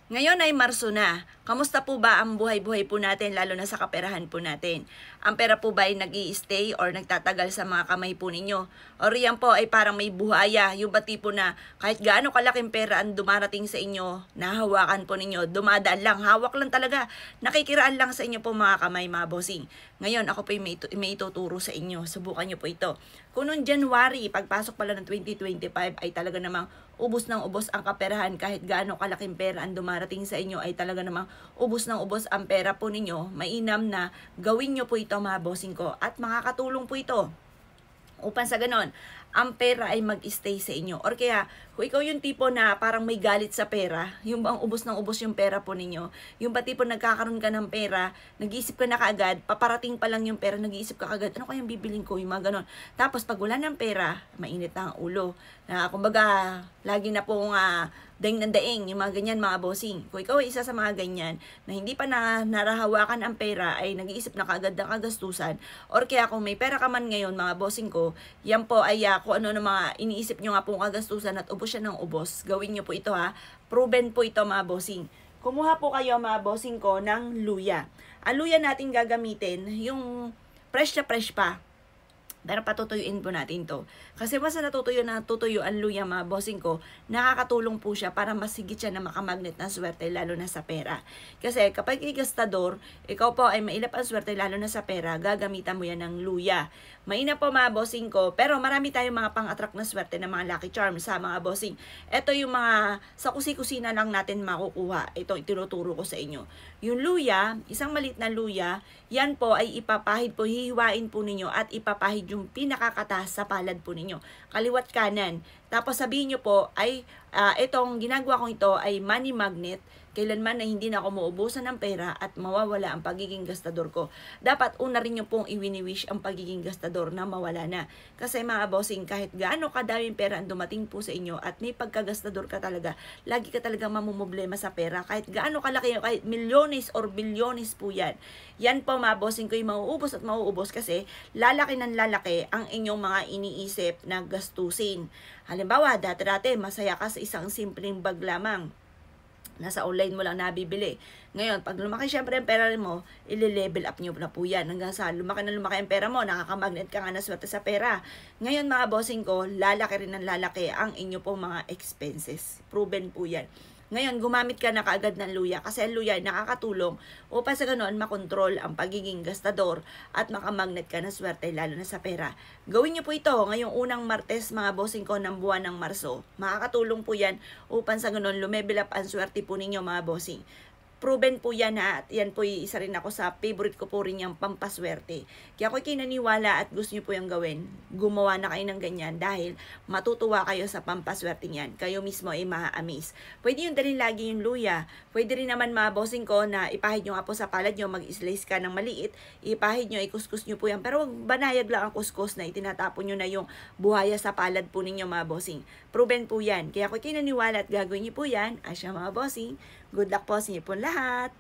Ngayon ay Marso na. Kamusta po ba ang buhay-buhay po natin, lalo na sa kaperahan po natin? Ang pera po ba ay nag-i-stay or nagtatagal sa mga kamay po ninyo? O riyan po ay parang may buhaya, yung ba tipo na kahit gaano kalaking pera ang dumarating sa inyo, nahawakan po ninyo, dumadaan lang, hawak lang talaga, nakikiraan lang sa inyo po mga kamay, mga bossing. Ngayon, ako po may ituturo sa inyo. Subukan nyo po ito. Kung noong January, pagpasok pala ng 2025, ay talaga namang ubos ng ubos ang kaperahan, kahit gaano kalaking pera ang dumarating sa inyo, ay talaga namang ubos ng ubos ang pera po ninyo, mainam na gawin nyo po ito mga bossing ko, at makakatulong po ito upang sa ganon, ang pera ay mag-stay sa inyo. Or kaya, kung ikaw yung tipo na parang may galit sa pera, yung bang ubos ng ubos yung pera po ninyo, yung ba tipo nagkakaroon ka ng pera, nag-iisip ka na kaagad, paparating pa lang yung pera, nag-iisip ka kaagad, ano kayang bibiling ko, yung mga ganon. Tapos pag wala ng pera, mainit na ang ulo. Na kumbaga, lagi na pong daing ng daing, yung mga ganyan mga bossing. Kung ikaw ay isa sa mga ganyan, na hindi pa narahawakan ang pera, ay nag-iisip na kaagad ng kagastusan, or kaya kung may pera ka man ngayon mga bossing ko, yan po ay kung ano na mga iniisip nyo nga pong kagastusan at ubos siya ng ubos, gawin nyo po ito ha. Proven po ito mga bossing. Kumuha po kayo mga bossing ko ng luya. Ang luya natin gagamitin, yung fresh na fresh pa. Pero patutuyuin po natin to. Kasi mas natutuyo ang luya mga bossing ko, nakakatulong po siya para mas higit siya na makamagnet ng swerte, lalo na sa pera. Kasi kapag gastador, ikaw po ay mailap ang swerte, lalo na sa pera, gagamitan mo yan ng luya. Maina po mga bossing ko, pero marami tayong mga pang-attract na swerte ng mga lucky charms sa mga bossing. Ito yung mga sa kusi-kusina lang natin makukuha. Ito itinuturo ko sa inyo. Yung luya, isang maliit na luya, yan po ay ipapahid po, hihiwain po ninyo at ipapahid yung pinakakataas sa palad po ninyo, kaliwat kanan. Tapos sabihin nyo po ay itong ginagawa kong ito ay money magnet. Kailanman na hindi na ako maubusan ng pera at mawawala ang pagiging gastador ko, dapat una rin nyo pong iwini-wish ang pagiging gastador na mawala na. Kasi mga bossing, kahit gaano kadaming pera ang dumating po sa inyo at may pagkagastador ka talaga, lagi ka talaga mamumblema sa pera. Kahit gaano kalaki, kahit milyones or bilyones po yan. Yan po mga bossing ko yung mauubos at mauubos kasi lalaki ng lalaki ang inyong mga iniisip na gastusin. Halimbawa, dati-dati masaya ka sa isang simpleng bag lamang. Nasa online mo lang nabibili. Ngayon, pag lumaki syempre ang pera mo, ile-level up nyo na po yan. Hanggang sa lumaki ang pera mo, nakakamagnet ka nga na swerte sa pera. Ngayon mga bossing ko, lalaki rin ng lalaki ang inyo pong mga expenses. Proven po yan. Ngayon, gumamit ka na kaagad ng luya kasi ang luya ay nakakatulong upang sa ganoon makontrol ang pagiging gastador at makamagnet ka na swerte, lalo na sa pera. Gawin nyo po ito ngayong unang Martes mga bossing ko ng buwan ng Marso. Makakatulong po yan upang sa ganoon lumevel up ang swerte po ninyo mga bossing. Proven po yan ha, at yan po isa rin ako sa favorite ko po rin yung pampaswerte. Kaya ako kinaniwala at gusto nyo po yung gawin, gumawa na kayo ng ganyan dahil matutuwa kayo sa pampaswerte niyan. Kayo mismo ay maa-amaze. Pwede yung dalhin lagi yung luya. Pwede rin naman mga bossing ko na ipahid nyo nga po sa palad nyo, mag-slice ka ng maliit, ipahid nyo, ikuskus nyo po yan. Pero wag banayag lang ang kuskus na itinatapon nyo na yung buhaya sa palad po ninyo mga bossing. Proven po yan. Kaya ako kinaniwala at gagawin nyo po yan. Asya mga bossing. Good luck po sa inyo po lahat.